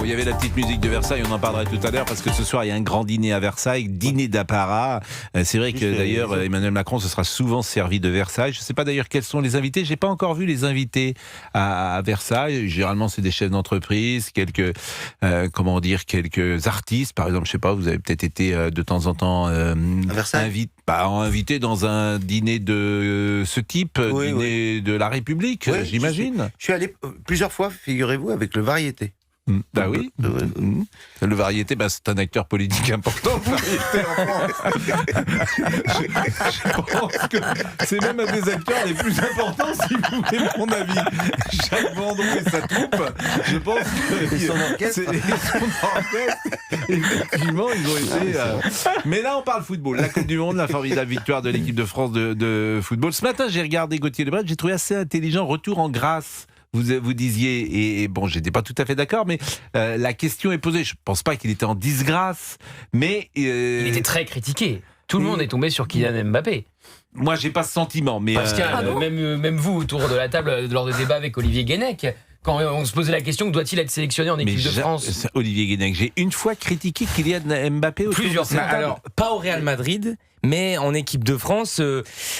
Bon, il y avait la petite musique de Versailles, on en parlera tout à l'heure parce que ce soir il y a un grand dîner à Versailles, dîner d'apparat. C'est vrai que d'ailleurs Emmanuel Macron se sera souvent servi de Versailles. Je ne sais pas d'ailleurs quels sont les invités. J'ai pas encore vu les invités à Versailles. Généralement c'est des chefs d'entreprise, quelques quelques artistes. Par exemple, je sais pas, vous avez peut-être été de temps en temps invité dans un dîner de ce type, dîner de la République, j'imagine. Je suis allé plusieurs fois, figurez-vous, avec le Variété. Bah oui. Le Variété, c'est un acteur politique important, le Variété en France. Je pense que c'est même un des acteurs les plus importants, si vous voulez mon avis. Jacques Vendroux et sa troupe, je pense que... Et son orchestre. Effectivement, ils ont été... Mais là, on parle football. La Coupe du Monde, la formidable victoire de l'équipe de France de football. Ce matin, j'ai regardé Gauthier Lebret, j'ai trouvé assez intelligent. Retour en grâce. Vous disiez, et bon, j'étais pas tout à fait d'accord, mais la question est posée. Je pense pas qu'il était en disgrâce, mais... Il était très critiqué. Tout le monde est tombé sur Kylian Mbappé. Moi, j'ai pas ce sentiment, mais... Parce que même vous, autour de la table, lors des débats avec Olivier Guénec, quand on se posait la question, doit-il être sélectionné en équipe de France ? Olivier Guénec, j'ai une fois critiqué Kylian Mbappé. Plusieurs fois. Alors, pas au Real Madrid, mais en équipe de France,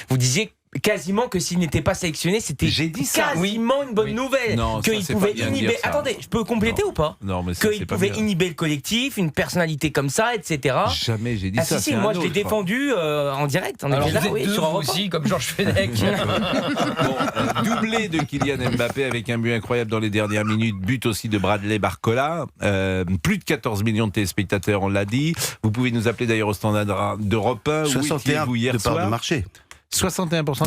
vous disiez... quasiment que s'il n'était pas sélectionné, c'était quasiment une bonne nouvelle. Qu'il pouvait inhiber. Attendez, je peux compléter ou pas ? Non, mais ça, qu'il pouvait inhiber le collectif, une personnalité comme ça, etc. Jamais j'ai dit ça. Si, moi je l'ai défendu en direct. Alors vous êtes sur Europe aussi, comme Georges Fenech. Doublé de Kylian Mbappé avec un but incroyable dans les dernières minutes, but aussi de Bradley Barcola. Plus de 14 millions de téléspectateurs, on l'a dit. Vous pouvez nous appeler d'ailleurs au standard d'Europe 1. 61% hier de part soir de marché. 61%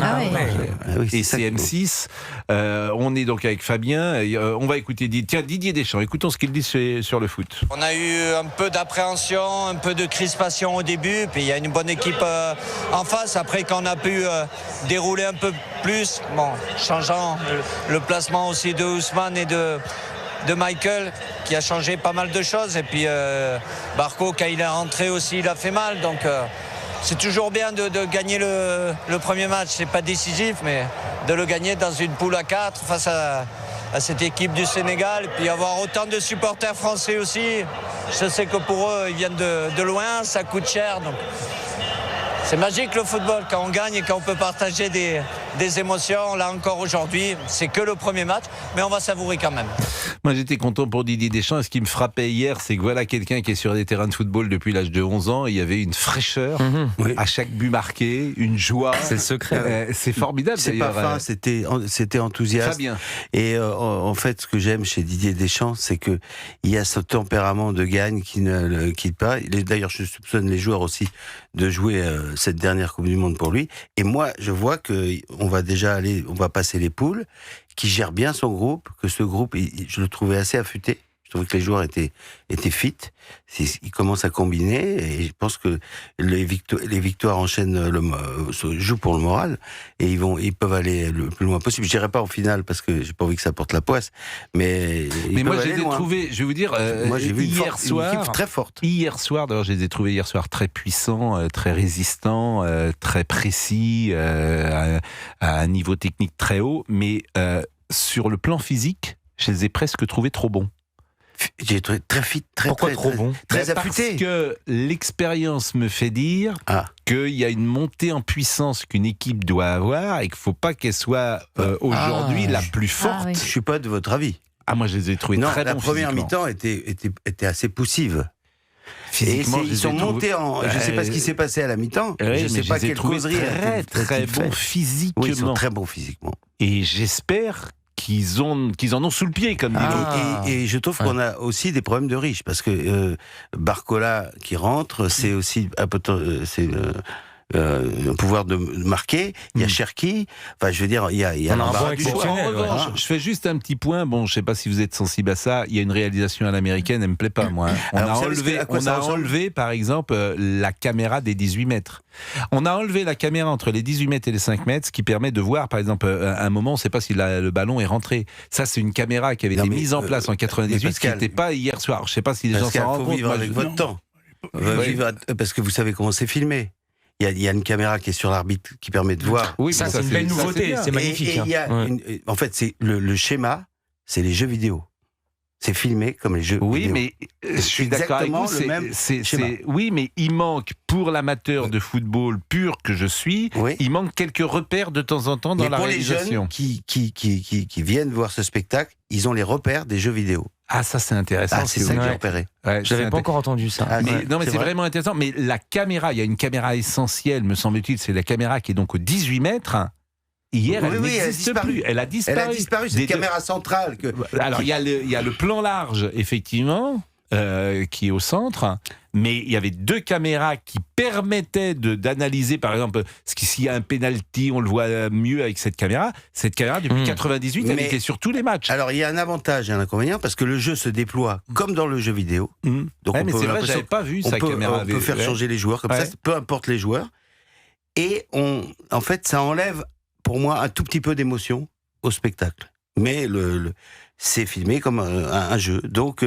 et CM6. On est donc avec Fabien. On va écouter Didier Deschamps. Écoutons ce qu'il dit sur le foot. On a eu un peu d'appréhension, un peu de crispation au début. Puis il y a une bonne équipe en face. Après, quand on a pu dérouler un peu plus, changeant le placement aussi de Ousmane et de Michael, qui a changé pas mal de choses. Et puis Barco, quand il est rentré aussi, il a fait mal. Donc... c'est toujours bien de gagner le premier match, c'est pas décisif, mais de le gagner dans une poule à 4 face à cette équipe du Sénégal, et puis avoir autant de supporters français aussi. Je sais que pour eux, ils viennent de loin, ça coûte cher, donc c'est magique le football, quand on gagne et quand on peut partager des émotions. Là encore aujourd'hui, c'est que le premier match, mais on va savourer quand même. Moi j'étais content pour Didier Deschamps, et ce qui me frappait hier, c'est que voilà quelqu'un qui est sur des terrains de football depuis l'âge de 11 ans, il y avait une fraîcheur à chaque but marqué, une joie. C'est le secret. C'est formidable c'est d'ailleurs. Pas fin, c'était enthousiaste. Fabien. Et en fait, ce que j'aime chez Didier Deschamps, c'est qu'il y a ce tempérament de gagne qui ne quitte pas. D'ailleurs, je soupçonne les joueurs aussi de jouer cette dernière Coupe du Monde pour lui. Et moi, je vois qu'on va passer les poules, qui gère bien son groupe, que ce groupe, je le trouvais assez affûté. Je trouvais que les joueurs étaient fit. Ils commencent à combiner et je pense que les victoires enchaînent, jouent pour le moral et ils peuvent aller le plus loin possible. Je dirais pas au final parce que j'ai pas envie que ça porte la poisse, mais moi je les ai trouvés, je vais vous dire, moi j'ai vu hier soir, une équipe très forte. Hier soir, d'ailleurs, je les ai trouvés hier soir très puissants, très résistants, très précis, à un niveau technique très haut, mais sur le plan physique, je les ai presque trouvés trop bons. J'ai trouvé très fit, Pourquoi trop bon ? Très affûté. Parce que l'expérience me fait dire qu'il y a une montée en puissance qu'une équipe doit avoir et qu'il ne faut pas qu'elle soit aujourd'hui la plus forte. Je ne suis pas de votre avis. Moi je les ai trouvés très bons. La première mi-temps était assez poussive. Physiquement, ils sont montés en... Je ne sais pas ce qui s'est passé à la mi-temps. Je ne sais pas quelle causerie. Très bons physiquement. Oui, ils sont très bons physiquement. Et j'espère qu'ils en ont sous le pied, comme dit l'autre. Et je trouve qu'on a aussi des problèmes de riches, parce que Barcola qui rentre, c'est aussi un peu... un pouvoir de marquer, il y a Cherki, enfin je veux dire, il y a un bon exceptionnel. En revanche, je fais juste un petit point, je sais pas si vous êtes sensible à ça, il y a une réalisation à l'américaine, elle me plaît pas moi. On a enlevé par exemple la caméra des 18 mètres. On a enlevé la caméra entre les 18 mètres et les 5 mètres, ce qui permet de voir par exemple un moment, on ne sait pas si le ballon est rentré. Ça c'est une caméra qui avait été mise en place en 98, Pascal, qui n'était pas hier soir. Je sais pas si les gens s'en rendent compte. Vivre avec votre temps. Parce que vous savez comment c'est filmé. Il y a une caméra qui est sur l'arbitre qui permet de voir. Oui, ça c'est une belle nouveauté, c'est magnifique. En fait, c'est le schéma, c'est les jeux vidéo. C'est filmé comme les jeux oui, vidéo. Mais je suis d'accord avec vous. Oui, mais il manque, pour l'amateur de football pur que je suis, il manque quelques repères de temps en temps dans la réalisation. Pour les jeunes qui viennent voir ce spectacle, ils ont les repères des jeux vidéo. Ah, ça c'est intéressant. C'est ça que j'ai repéré. Je n'avais pas encore entendu ça. Non, mais c'est vraiment intéressant. Mais la caméra, il y a une caméra essentielle, me semble-t-il, c'est la caméra qui est donc aux 18 mètres. Hier, elle n'existe plus. Elle a disparu. C'est une caméra centrale. Alors, il y a le plan large, effectivement, qui est au centre, mais il y avait 2 caméras qui permettaient d'analyser, par exemple, s'il y a un penalty, on le voit mieux avec cette caméra. Cette caméra, depuis 98, elle était sur tous les matchs. Alors, il y a un avantage et un inconvénient, parce que le jeu se déploie comme dans le jeu vidéo. Donc, mais c'est vrai, j'avais pas vu sa caméra. On peut faire changer les joueurs comme ça, peu importe les joueurs. Et en fait, ça enlève, pour moi, un tout petit peu d'émotion au spectacle. Mais c'est filmé comme un jeu. Donc,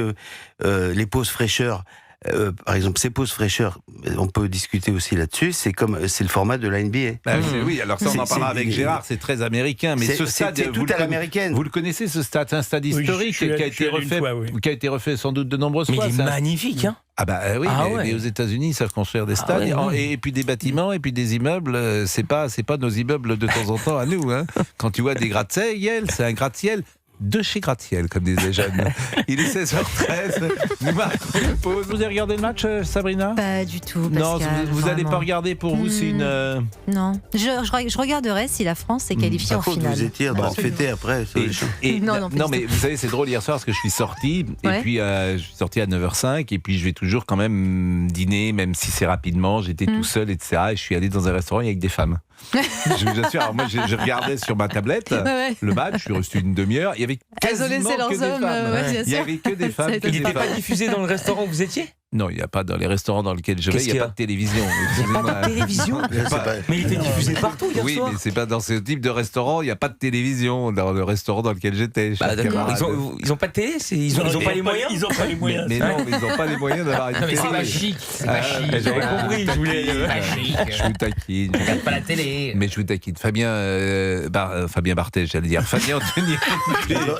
les pauses fraîcheur, par exemple, ces pauses fraîcheur, on peut discuter aussi là-dessus, c'est le format de la NBA. Oui, alors ça, on en parlera avec Gérard, c'est très américain. Mais ce stade, c'est tout à l'américaine. Vous le connaissez, ce stade, un stade historique qui a été refait sans doute de nombreuses fois. Mais il est magnifique, hein. Mais aux États-Unis, ils savent construire des stades, et puis des bâtiments, et puis des immeubles. C'est pas nos immeubles de temps en temps à nous. Hein. Quand tu vois des gratte-ciel, c'est un gratte-ciel de chez gratte-ciel, comme disaient les jeunes. Il est 16h13. Nous marquons une pause. Vous avez regardé le match, Sabrina ? Pas du tout, Pascal. Non, vous n'allez pas regarder. Pour vous, c'est une... Non. Je regarderai si la France s'est qualifiée en finale. Vous étiez de fêter après. Non, mais vous savez, c'est drôle, hier soir, parce que je suis sorti, et puis je suis sorti à 9h05, et puis je vais toujours quand même dîner, même si c'est rapidement, j'étais tout seul, etc. Et je suis allé dans un restaurant avec des femmes. Je vous assure, alors moi je regardais sur ma tablette le match, je suis resté une demi-heure, il y avait quasiment que des femmes. Il y avait que des femmes. Il n'était pas diffusé dans le restaurant où vous étiez ? Non, il n'y a pas dans les restaurants dans lesquels je vais, il n'y a pas de télévision. Il n'y a pas de télévision Mais il était diffusé partout hier soir. Oui, mais c'est pas dans ce type de restaurant, il n'y a pas de télévision dans le restaurant dans lequel j'étais. D'accord. Ils n'ont pas de télé, ils n'ont pas les moyens. Ils n'ont pas les moyens. Mais non, ils n'ont pas les moyens d'avoir une télé. C'est pas chic. J'avais compris, je voulais. Je vous taquine. Je regarde pas la télé. Mais je vous taquine. Fabien Barthez, j'allais dire. Fabien Antoniente.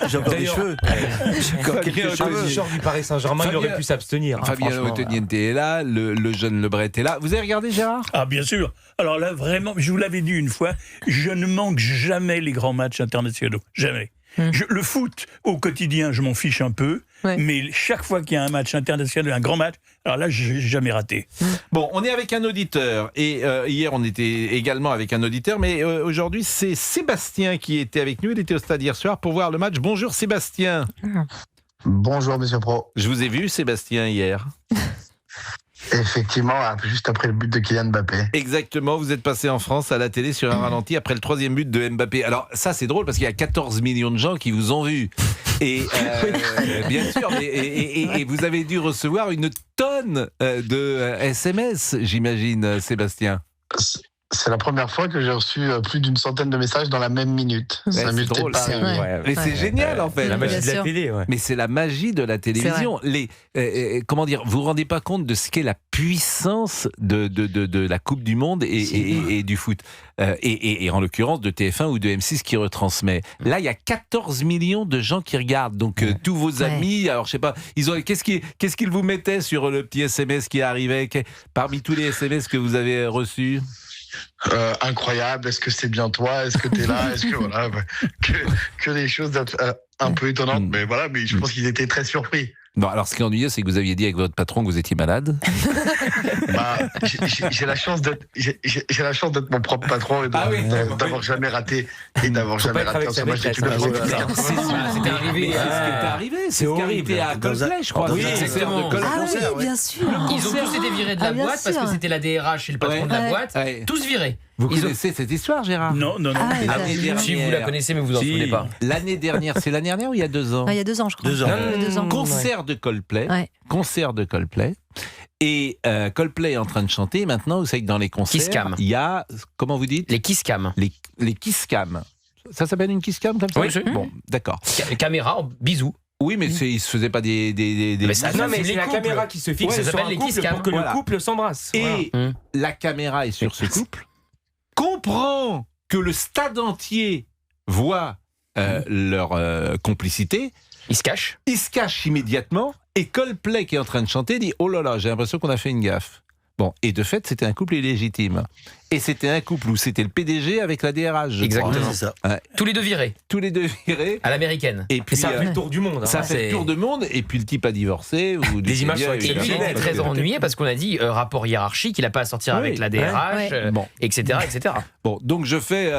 J'ai encore des cheveux. Le joueur du Paris Saint-Germain, il aurait pu s'abstenir. Fabien Antoniente est là, le jeune Lebret est là. Vous avez regardé, Gérard ? Ah, bien sûr. Alors là, vraiment, je vous l'avais dit une fois, je ne manque jamais les grands matchs internationaux. Jamais. Le foot, au quotidien, je m'en fiche un peu. Mais chaque fois qu'il y a un match international, un grand match, alors là, je n'ai jamais raté. Bon, on est avec un auditeur. Et hier, on était également avec un auditeur. Mais aujourd'hui, c'est Sébastien qui était avec nous. Il était au stade hier soir pour voir le match. Bonjour, Sébastien. Bonjour, monsieur Pro. Je vous ai vu, Sébastien, hier. Effectivement, juste après le but de Kylian Mbappé. Exactement, vous êtes passé en France à la télé sur un ralenti après le 3e but de Mbappé. Alors ça c'est drôle parce qu'il y a 14 millions de gens qui vous ont vu. Et bien sûr, et vous avez dû recevoir une tonne de SMS, j'imagine, Sébastien. C'est la première fois que j'ai reçu plus d'une centaine de messages dans la même minute. Ça m'est drôle. Mais c'est génial en fait. La magie de la télé. Mais c'est la magie de la télévision. Comment dire, vous vous rendez pas compte de ce qu'est la puissance de la Coupe du Monde et du foot. Et en l'occurrence de TF1 ou de M6 qui retransmet. Là, il y a 14 millions de gens qui regardent. Donc tous vos amis, alors je sais pas, qu'est-ce qu'ils vous mettaient sur le petit SMS qui arrivait parmi tous les SMS que vous avez reçus? Incroyable, est-ce que c'est bien toi, est-ce que t'es là, est-ce que voilà, que des choses un peu étonnantes, mais voilà, mais je pense qu'ils étaient très surpris. Bon, alors ce qui est ennuyeux, c'est que vous aviez dit avec votre patron que vous étiez malade. J'ai la chance d'être mon propre patron et d'avoir jamais raté un match d'équipe de France. C'était arrivé. C'est horrible. À Coldplay, je crois. Oui, bien sûr. Ils ont tous été virés de la boîte parce que c'était la DRH et le patron de la boîte. Tous virés. Vous connaissez cette histoire, Gérard? Non. Si vous la connaissez, mais vous en souvenez pas. L'année dernière, c'est l'année dernière ou il y a 2 ans? Il y a 2 ans, je crois. 2 ans. Concert de Coldplay. Et Coldplay est en train de chanter. Maintenant, vous savez que dans les concerts, il y a, comment vous dites? Les kiss cam. Les kiss cam. Ça s'appelle une kiss cam comme ça? Oui. Bon, d'accord. Caméra, bisous. Oui, mais ils se faisaient pas des mais c'est la caméra qui se fixe sur un couple pour que le couple s'embrasse. Et la caméra est sur ce couple, comprend que le stade entier voit leur complicité, Il se cache. Il se cache immédiatement et Coldplay qui est en train de chanter dit « Oh là là, j'ai l'impression qu'on a fait une gaffe ». Bon, et de fait, c'était un couple illégitime. Et c'était un couple où c'était le PDG avec la DRH. Exactement. C'est ça. Ouais. Tous les deux virés. Tous les deux virés. À l'américaine. Et puis ça a fait le tour du monde. Ça a fait le tour du monde. Et puis le type a divorcé. Des images sur Et lui, il était très ennuyé parce qu'on a dit rapport hiérarchique, il n'a pas à sortir avec la DRH, Bon. etc., etc. Bon, donc je fais.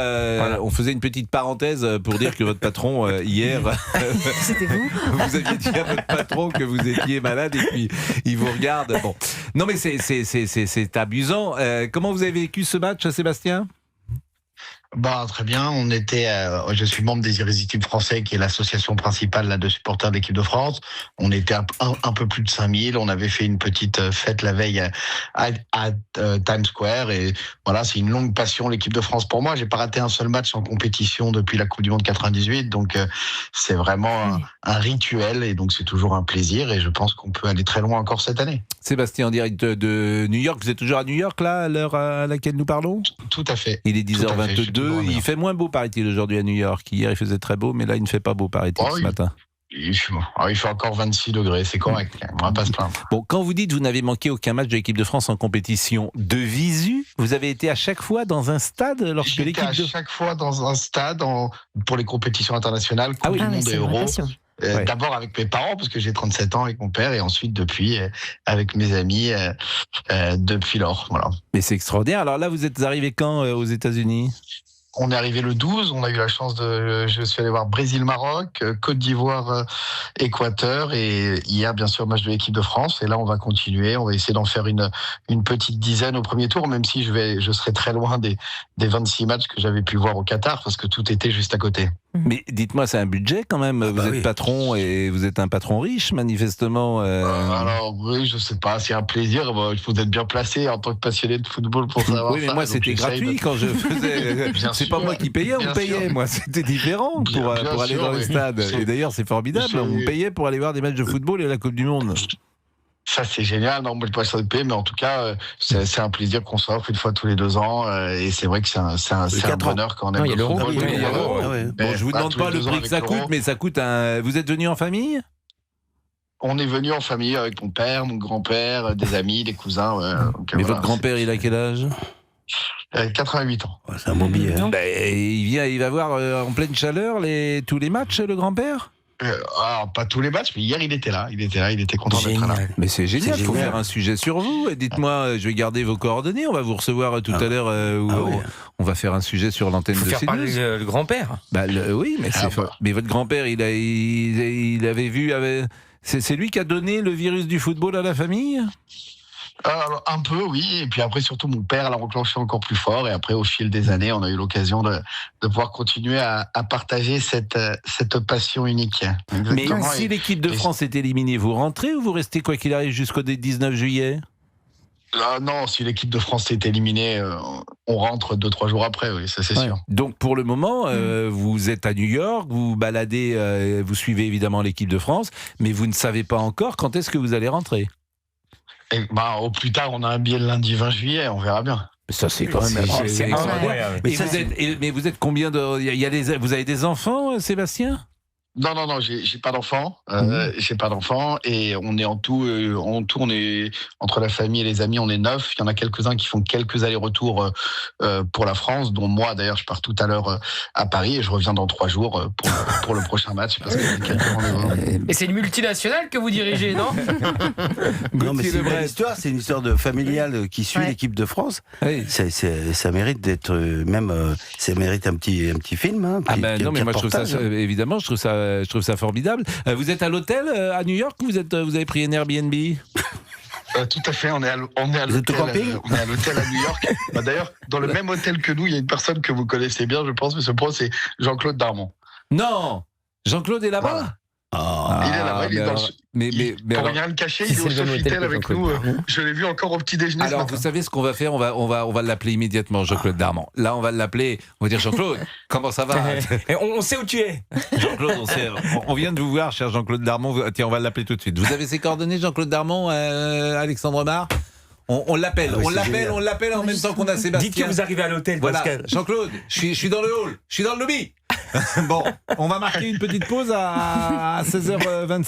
On faisait une petite parenthèse pour dire que votre patron, hier. C'était vous. Vous aviez dit à votre patron que vous étiez malade et puis il vous regarde. Bon. Non, mais c'est amusant. Comment vous avez vécu ce match, Sébastien ? Bah, très bien. On était, je suis membre des Irrésistibles Français, qui est l'association principale là, de supporters de l'équipe de France. On était un peu plus de 5000. On avait fait une petite fête la veille à Times Square. Et voilà, c'est une longue passion, l'équipe de France pour moi. J'ai pas raté un seul match en compétition depuis la Coupe du Monde 98. Donc, c'est vraiment un rituel. Et donc, c'est toujours un plaisir. Et je pense qu'on peut aller très loin encore cette année. Sébastien, en direct de New York. Vous êtes toujours à New York, là, à l'heure à laquelle nous parlons ? Tout à fait. Il est 10h22. Il fait moins beau, paraît-il, aujourd'hui à New York. Hier, il faisait très beau, mais là, il ne fait pas beau, paraît-il, ce matin. Il fait encore 26 degrés, c'est correct. On va pas se plaindre. Bon, quand vous dites que vous n'avez manqué aucun match de l'équipe de France en compétition de visu, vous avez été à chaque fois dans un stade lorsque l'équipe de... chaque fois dans un stade pour les compétitions internationales, Coupe du Monde et Euro. D'abord avec mes parents, parce que j'ai 37 ans avec mon père, et ensuite depuis avec mes amis depuis lors. Voilà. Mais c'est extraordinaire. Alors là, vous êtes arrivé quand aux États-Unis ? On est arrivé le 12, on a eu la chance je suis allé voir Brésil-Maroc, Côte d'Ivoire, Équateur, et hier, bien sûr, match de l'équipe de France. Et là, on va continuer, on va essayer d'en faire une petite dizaine au premier tour, même si je serai très loin des 26 matchs que j'avais pu voir au Qatar, parce que tout était juste à côté. Mais dites-moi, c'est un budget quand même. Vous êtes patron et vous êtes un patron riche, manifestement. Alors oui, je sais pas, c'est un plaisir. Il faut être bien placé en tant que passionné de football pour savoir. Oui, mais moi c'était gratuit quand je faisais. C'est pas moi qui payais, on payait. Moi, c'était différent pour aller dans les stades. Et d'ailleurs, c'est formidable. On payait pour aller voir des matchs de football et la Coupe du Monde. Ça, c'est génial. Non, moi, je ne peux pas payer, mais en tout cas, c'est un plaisir qu'on s'offre une fois tous les 2 ans. Et c'est vrai que c'est un bonheur quand on aime le football. Bon, je vous demande pas le prix que ça coûte, mais ça coûte un... Vous êtes venu en famille ? On est venu en famille avec mon père, mon grand-père, des amis, des cousins. Donc, mais votre grand-père, il a quel âge ? 88 ans. C'est un bon billet. Il va voir en pleine chaleur tous les matchs, le grand-père ? Alors, pas tous les matchs, mais hier il était là, il était content d'être là. Mais c'est génial, il faut faire un sujet sur vous. Et dites-moi, je vais garder vos coordonnées, on va vous recevoir tout à l'heure. On va faire un sujet sur l'antenne de CNews. Faire parler le grand-père. Oui, mais mais votre grand-père, il avait vu. C'est lui qui a donné le virus du football à la famille ? Alors, un peu, oui. Et puis après, surtout, mon père l'a enclenché encore plus fort. Et après, au fil des années, on a eu l'occasion de pouvoir continuer à partager cette passion unique. Exactement. Mais si l'équipe de France est éliminée, vous rentrez ou vous restez quoi qu'il arrive jusqu'au 19 juillet ? Non, si l'équipe de France est éliminée, on rentre 2-3 jours après, oui, ça c'est sûr. Donc pour le moment, vous êtes à New York, vous baladez, vous suivez évidemment l'équipe de France, mais vous ne savez pas encore quand est-ce que vous allez rentrer ? Au plus tard, on a un billet le lundi 20 juillet, on verra bien. Ça, c'est quand même extraordinaire. Mais vous êtes combien de... Vous avez des enfants, Sébastien ? Non, j'ai pas d'enfant. J'ai pas d'enfant et on est en tout, on est entre la famille et les amis, on est 9. Il y en a quelques-uns qui font quelques allers-retours pour la France, dont moi d'ailleurs, je pars tout à l'heure à Paris et je reviens dans 3 jours pour le prochain match parce que quelques rendez-vous. Et c'est une multinationale que vous dirigez, non ? Non, mais c'est une belle histoire. C'est une histoire de familiale qui suit l'équipe de France. Oui. Ça mérite d'être ça mérite un petit film. Hein, non, mais moi je trouve ça évidemment, je trouve ça formidable. Vous êtes à l'hôtel à New York ou vous avez pris un Airbnb ? Tout à fait, on est à l'hôtel à New York. D'ailleurs, dans le même hôtel que nous, il y a une personne que vous connaissez bien, je pense, mais ce point, c'est Jean-Claude Darmon. Non, Jean-Claude est là-bas. Voilà. Il est là-bas, il est dans le... Pour rien le cacher, il est au Sofitel avec nous. Je l'ai vu encore au petit déjeuner. Alors, vous savez ce qu'on va faire, on va l'appeler immédiatement, Jean-Claude Darmon. Là, on va l'appeler, on va dire Jean-Claude, comment ça va ? On sait où tu es. Jean-Claude, on vient de vous voir, cher Jean-Claude Darmon. Tiens, on va l'appeler tout de suite. Vous avez ses coordonnées, Jean-Claude Darmon, Alexandre Mar ? On l'appelle en même temps qu'on a Sébastien. Dites que vous arrivez à l'hôtel, voilà. Pascal. Jean-Claude, je suis dans le hall, je suis dans le lobby. Bon, on va marquer une petite pause à 16h26.